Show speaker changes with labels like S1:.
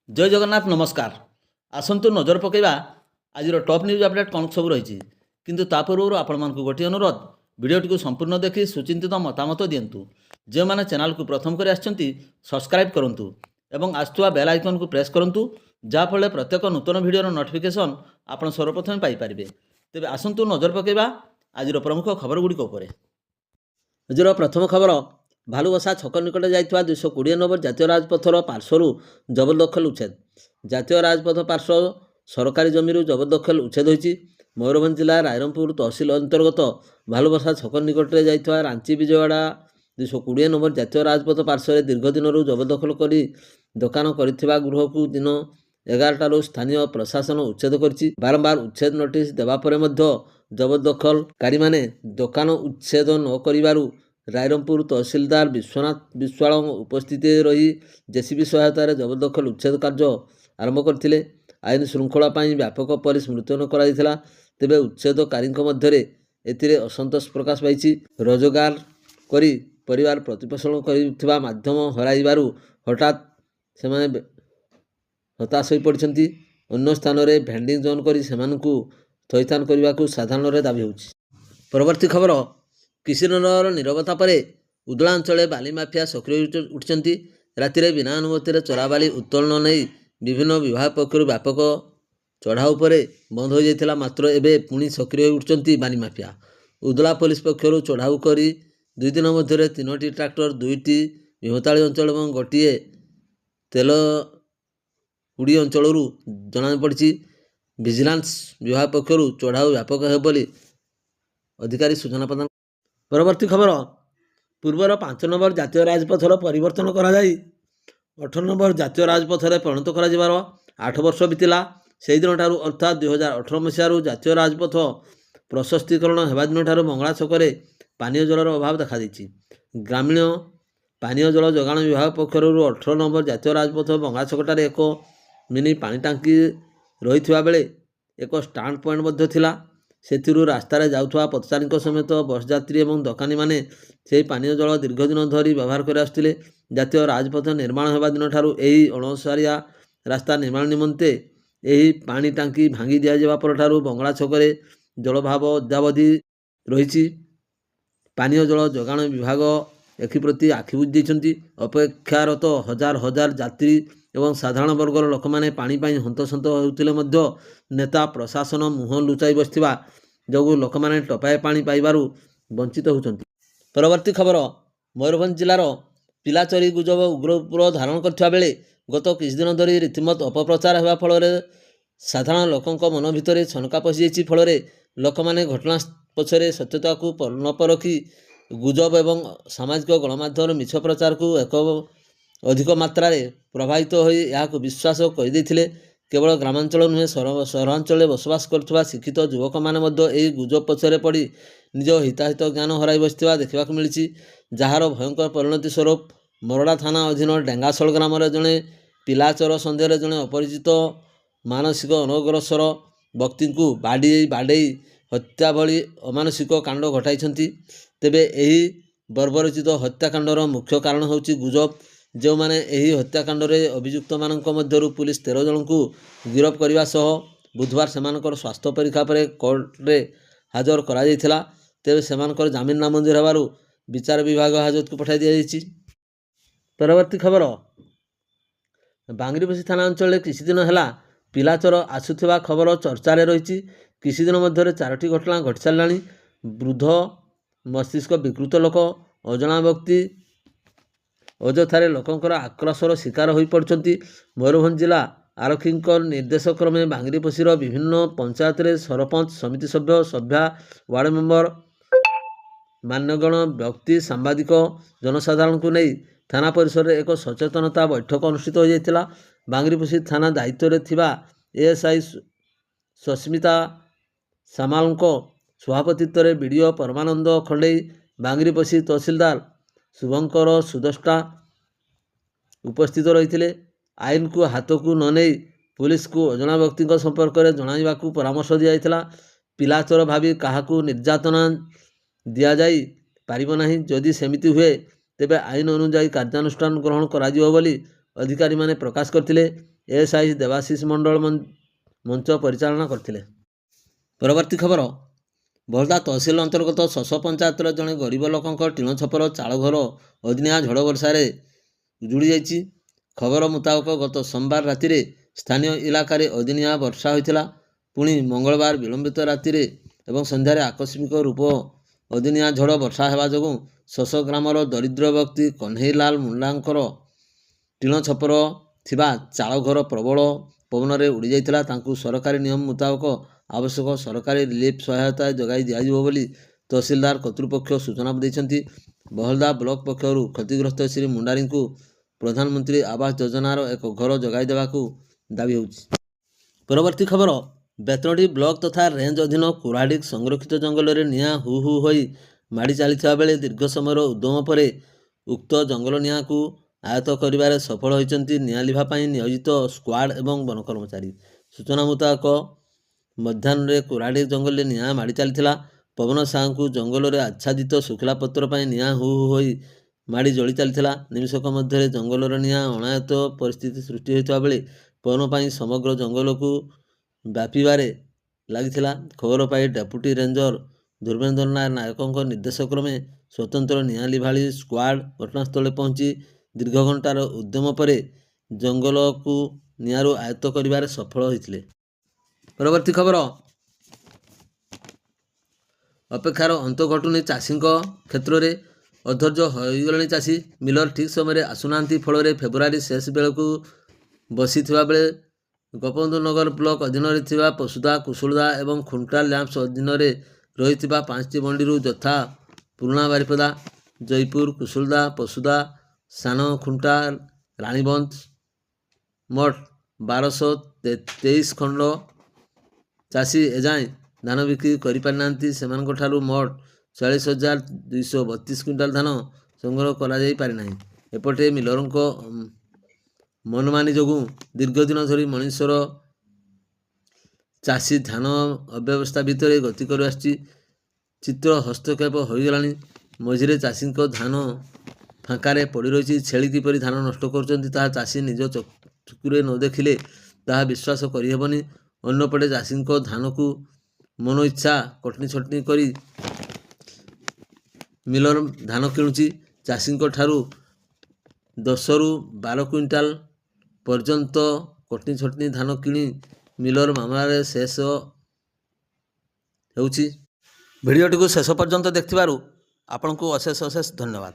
S1: जय जगन्नाथ नमस्कार। आसतु नजर पकईवा आज टॉप न्यूज अपडेट कौन सब रही किंतु ता पूर्व आपण मानक गोटे अनुरोध भिडटी संपूर्ण देखि सुचिंतित मतामत दिंतु। जो मैंने चैनल को प्रथम कर सब्सक्राइब करूँ और आसुवा बेल आइकन को प्रेस करूँ जहाँफल प्रत्येक नूतन भिडर नोटिफिकेशन आप सर्वप्रथम पाइपर। तेज आसतु नजर पकईवा आज प्रमुख खबर गुड़िक। आज प्रथम खबर भालुबसा छक निकट जाइଥିବା 220 नंबर जातीय राजपथर पार्श्वर जबरदखल उच्छेद। जातीय राजपथ पार्श्व सरकारी जमीर जबरदखल उच्छेद होती। मयूरभंज जिला रायरंगपुर तहसिल अंतर्गत भालुबसा छक निकट जाइଥିବା रांची विजयवाड़ा 220 नंबर जातीय राजपथ पार्श्व दीर्घ दिन जबरदखल कर दोकान कर गृह को दिन 11 स्थानीय प्रशासन उच्छेद कर बारंबार उच्छेद नोटिस देवापर जबरदखलकारी माने दोकान उच्छेद न करिबारु रायरंगपुर तहसिलदार विश्वनाथ विश्वाल उपस्थित रही जेसीबी सहायतार जबरदखल उच्छेद कार्य आरंभ करते। आईन श्रृंखला व्यापक पुलिस मुतयन कर तेबे उच्छेदकारी मध्य असंतोष प्रकाश पाई। रोजगार करी परिवार प्रतिपोषण कर माध्यम हराइबारु हठात से हताश हो पड़ती। अन्य स्थान में भेंडिंग जोन कर थैथान करने को साधारण दाबी हो। परवर्ती खबर किशोरनगर नीरवता पर उदला अंचल बाली माफिया सक्रिय उठिंट। राति बिना अनुमति चोराबाली उत्तोलन नहीं विभिन्न विभाग पक्ष व्यापक चढ़ाऊ पर बंद हो जाता। मात्र एवं पुणी सक्रिय उठिंट बाली माफिया। उदला पुलिस पक्षर चढ़ाऊ कर 2 दिन मध्य 3टी ट्राक्टर 2टी भीमताड़ी अंचल और गोटे तेलुड़ी अंचल जनापड़ी। विजिलेंस विभाग पक्षर चढ़ाऊ व्यापक है बोली अधिकारी सूचना प्रदान। परवर्ती खबर पूर्वर 5 नंबर जातीय राजपथर परिवर्तन कर 8 नंबर जातीय राजपथर परिणत कर 8 वर्ष बीतला। से दिन ठारू अर्थात 2018 मसीह जातीय राजपथ प्रशस्तीकरण होगा दिन ठारू मंगला छकरे पानीय जलर अभाव देखा देछि। ग्रामीण पानीय जल जोगाण विभाग पक्षर 18 नंबर जातीय राजपथ मंगला छकटार एक मिनी पानी टांकी रही बेले एक स्टांड पॉइंट मध्य थिला। सेथिरु रास्तार जाउथवा पथचारी समेत बस यात्री और दोकानी माने से पानीय जल दीर्घ दिन धरी व्यवहार कर आसुथिले। जातीय राजपथ निर्माण होगा दिन ठारू एही अणसारिया रास्ता निर्माण निमंते एही पानी टांकी भांगी दिया जावा पर ठारू बंगला छकरे जलभाव अद्यावधि रही। पानीय जल जोगाण विभाग एप्रति आखि बुझी देइछन्ति। अपेक्षारत हजार हजार यात्री एवं साधारण वर्गर लोक मैंने पानी हंतसंत होते नेता प्रशासन मुह लुचाई बसवा जो लोक मैंने टपाए पानी पाइबारु वंचित होती। परवर्ती खबर मयूरभंज जिलार पिलाचरी गुजब उग्र धारण करथिबा बेले गत किछ दिन धरी रीतिमत अपप्रचार होगा फल साधारण लोकों मन भितर छनका पशि जाइछि। फल लोक मैंने घटना पछरे सत्यता को न परखी गुजब एवं सामाजिक गणमाध्यम मिछ प्रचार को एक अधिक मात्रा प्रभावित हो विश्वास करदे। केवल ग्रामांचल नुहे सहरांचल बसवास कर शिक्षित युवक मैंने गुजब पछरे पड़ी निज हिताहित ज्ञान हराई बसवा देखा मिली। जार भयंकर परिणति स्वरूप मोरडा थाना अधीन डेंगाशल ग्राम जड़े पिलाचर सन्देह जड़े अपरिचित मानसिक अनग्रसर व्यक्ति को बाड़ी बाड़े हत्या भली अमानसिक कांड घटाई। तेबे यही बर्बरचित हत्याकांडर मुख्य कारण होची गुजब। जो माने यही हत्याकांड अभियुक्त मानक मध्यरु पुलिस 13 जन को गिरफ्त करने सह बुधवार सेमानकर स्वास्थ्य परीक्षा पर कोर्टे हाजर करा जायथिला। तेबे सेमानकर जामिन नामंजूर होबारु विचार विभाग हाजत को पठाई दिया जायछि। परवर्ती खबर बांगरीपोषी थाना अंचल किछि दिन है पिलाचर आसुथिबा खबर चर्चा रही। किछि दिन मध्य 4टी घटना घटी साराणी। वृद्ध मस्तिष्क विकृत लोक अजना व्यक्ति अजथारे लोकंकर आक्रोशर शिकार हो पड़ती। मयूरभंज जिला आरक्षी निर्देश क्रमे बांगरीपोषीर विभिन्न पंचायत सरपंच समिति सभ्य सभ्या वार्ड मेंबर मान्यगण व्यक्ति सांबादिक जनसाधारण को नहीं थाना परिसर एक सचेतनता बैठक अनुष्ठित हो जाता। बांगरीपोषी थाना दायित्व थिबा एएसआई सस्मिता सामाल सभापतित्व में बीडीओ परमानंद खंडेई बांगरीपोषी तहसिलदार शुभंकर सुदष्टा उपस्थित रही। आईन को हाथ को न नहीं पुलिस को अजना व्यक्ति संपर्क में जणाइबा को परामर्श दिया। पिलाचर भावी क्या निर्यातना दि जाई पारिबो नाही। जदि सेमिति हुए तेबे आईन अनुजाई कार्यानुष्ठान ग्रहण करा जिवो बोली अधिकारी माने प्रकाश करथिले। ଏଏସ୍ଆଇ ଦେବାଶିଷ ମଣ୍ଡଳ ମଞ୍ଚ ପରିଚାଳନା କରିଥିଲେ। ପରବର୍ତ୍ତୀ ଖବର, ବହଳଦା ତହସିଲ ଅନ୍ତର୍ଗତ ଶଶ ପଞ୍ଚାୟତର ଜଣେ ଗରିବ ଲୋକଙ୍କ ଟିଣ ଛପର ଚାଳଘର ଅଦିନିଆ ଝଡ଼ ବର୍ଷାରେ ଉଜୁଡ଼ି ଯାଇଛି। ଖବର ମୁତାବକ ଗତ ସୋମବାର ରାତିରେ ସ୍ଥାନୀୟ ଇଲାକାରେ ଅଦିନିଆ ବର୍ଷା ହୋଇଥିଲା। ପୁଣି ମଙ୍ଗଳବାର ବିଳମ୍ବିତ ରାତିରେ ଏବଂ ସନ୍ଧ୍ୟାରେ ଆକସ୍ମିକ ରୂପ ଅଦିନିଆ ଝଡ଼ ବର୍ଷା ହେବା ଯୋଗୁଁ ଶଶ ଗ୍ରାମର ଦରିଦ୍ର ବ୍ୟକ୍ତି କହ୍ନେଇଲାଲ ମୁଣ୍ଡାଙ୍କର ଟିଣ ଛପର ଥିବା ଚାଳଘର ପ୍ରବଳ ପବନରେ ଉଡ଼ିଯାଇଥିଲା। ତାଙ୍କୁ ସରକାରୀ ନିୟମ ମୁତାବକ ଆବଶ୍ୟକ ସରକାରୀ ରିଲିଫ୍ ସହାୟତା ଯୋଗାଇ ଦିଆଯିବ ବୋଲି ତହସିଲଦାର କର୍ତ୍ତୃପକ୍ଷ ସୂଚନା ଦେଇଛନ୍ତି। ବହଳଦା ବ୍ଲକ ପକ୍ଷରୁ କ୍ଷତିଗ୍ରସ୍ତ ଶ୍ରୀ ମୁଣ୍ଡାରୀଙ୍କୁ ପ୍ରଧାନମନ୍ତ୍ରୀ ଆବାସ ଯୋଜନାର ଏକ ଘର ଯୋଗାଇ ଦେବାକୁ ଦାବି ହେଉଛି। ପରବର୍ତ୍ତୀ ଖବର, ବେତନଟୀ ବ୍ଲକ ତଥା ରେଞ୍ଜ ଅଧୀନ କୁରାଡ଼ିକ ସଂରକ୍ଷିତ ଜଙ୍ଗଲରେ ନିଆଁ ହୁ ହୁ ହୋଇ ମାଡ଼ି ଚାଲିଥିବା ବେଳେ ଦୀର୍ଘ ସମୟର ଉଦ୍ୟମ ପରେ ଉକ୍ତ ଜଙ୍ଗଲ ନିଆଁକୁ ଆୟତ୍ତ କରିବାରେ ସଫଳ ହୋଇଛନ୍ତି ନିଆଁ ଲିଭା ପାଇଁ ନିୟୋଜିତ ସ୍କ୍ୱାଡ୍ ଏବଂ ବନ କର୍ମଚାରୀ। ସୂଚନା ମୁତାବକ ମଧ୍ୟାହ୍ନରେ କୁରାଡ଼ିକ ଜଙ୍ଗଲରେ ନିଆଁ ମାଡ଼ି ଚାଲିଥିଲା। ପବନ ସାଙ୍ଗକୁ ଜଙ୍ଗଲରେ ଆଚ୍ଛାଦିତ ଶୁଖିଲା ପତ୍ର ପାଇଁ ନିଆଁ ହୁ ହୁ ହୋଇ ମାଡ଼ି ଜଳି ଚାଲିଥିଲା। ନିମିଷକ ମଧ୍ୟରେ ଜଙ୍ଗଲର ନିଆଁ ଅଣାୟତ୍ତ ପରିସ୍ଥିତି ସୃଷ୍ଟି ହୋଇଥିବା ବେଳେ ପବନ ପାଇଁ ସମଗ୍ର ଜଙ୍ଗଲକୁ ବ୍ୟାପିବାରେ ଲାଗିଥିଲା। ଖବର ପାଇ ଡେପୁଟି ରେଞ୍ଜର ଧର୍ମେନ୍ଦ୍ର ନାୟକଙ୍କ ନିର୍ଦ୍ଦେଶ କ୍ରମେ ସ୍ୱତନ୍ତ୍ର ନିଆଁ ଲିଭାଳି ସ୍କ୍ୱାଡ୍ ଘଟଣାସ୍ଥଳରେ ପହଞ୍ଚି ଦୀର୍ଘ ଘଣ୍ଟାର ଉଦ୍ୟମ ପରେ ଜଙ୍ଗଲକୁ ନିଆଁରୁ ଆୟତ୍ତ କରିବାରେ ସଫଳ ହୋଇଥିଲେ। ପରବର୍ତ୍ତୀ ଖବର, ଅପେକ୍ଷାର ଅନ୍ତ ଘଟୁନି ଚାଷୀଙ୍କ କ୍ଷେତ୍ରରେ। ଅଧୈର୍ଯ୍ୟ ହୋଇଗଲେଣି ଚାଷୀ। ମିଲର ଠିକ୍ ସମୟରେ ଆସୁନାହାନ୍ତି। ଫଳରେ ଫେବୃଆରୀ ଶେଷ ବେଳକୁ ବସିଥିବା ବେଳେ ଗୋପବନ୍ଧୁନଗର ବ୍ଲକ ଅଧୀନରେ ଥିବା ପଶୁଦା, କୁଶୁଳଦା ଏବଂ ଖୁଣ୍ଟା ଲ୍ୟାମ୍ପସ ଅଧୀନରେ ରହିଥିବା 5ଟି ମଣ୍ଡିରୁ ଯଥା ପୁରୁଣା ବାରିପଦା, ଜୟପୁର, କୁଶୁଳଦା, ପଶୁଦା, ସାନ ଖୁଣ୍ଟା, ରାଣୀବନ୍ଧ ମୋଟ 1223 ଖଣ୍ଡ ଚାଷୀ ଏଯାଏଁ ଧାନ ବିକ୍ରି କରିପାରିନାହାନ୍ତି। ସେମାନଙ୍କଠାରୁ ମୋଟ 44,232 କ୍ୱିଣ୍ଟାଲ ଧାନ ସଂଗ୍ରହ କରାଯାଇ ପାରିନାହିଁ। ଏପଟେ ମିଲରଙ୍କ ମନମାନି ଯୋଗୁଁ ଦୀର୍ଘଦିନ ଧରି ମଣିଷର ଚାଷୀ ଧାନ ଅବ୍ୟବସ୍ଥା ଭିତରେ ଗତି କରି ଆସୁଛି। ଚିତ୍ର ହସ୍ତକ୍ଷେପ ହୋଇଗଲାଣି। ମଝିରେ ଚାଷୀଙ୍କ ଧାନ ଫାଙ୍କାରେ ପଡ଼ି ରହିଛି। ଛେଳି କିପରି ଧାନ ନଷ୍ଟ କରୁଛନ୍ତି ତାହା ଚାଷୀ ନିଜ ଚକ୍ଷୁରେ ନ ଦେଖିଲେ ତାହା ବିଶ୍ୱାସ କରିହେବନି। ଅନ୍ୟପଟେ ଚାଷୀଙ୍କ ଧାନକୁ ମନ ଇଚ୍ଛା କଟନୀ ଛଟନୀ କରି ମିଲର ଧାନ କିଣୁଛି। ଚାଷୀଙ୍କ ଠାରୁ 10ରୁ 12 କ୍ୱିଣ୍ଟାଲ ପର୍ଯ୍ୟନ୍ତ କଟନୀ ଛଟନୀ ଧାନ କିଣି ମିଲର ମାମଲାରେ ଶେଷ ହେଉଛି। ଭିଡ଼ିଓଟିକୁ ଶେଷ ପର୍ଯ୍ୟନ୍ତ ଦେଖିଥିବାରୁ ଆପଣଙ୍କୁ ଅଶେଷ ଅଶେଷ ଧନ୍ୟବାଦ।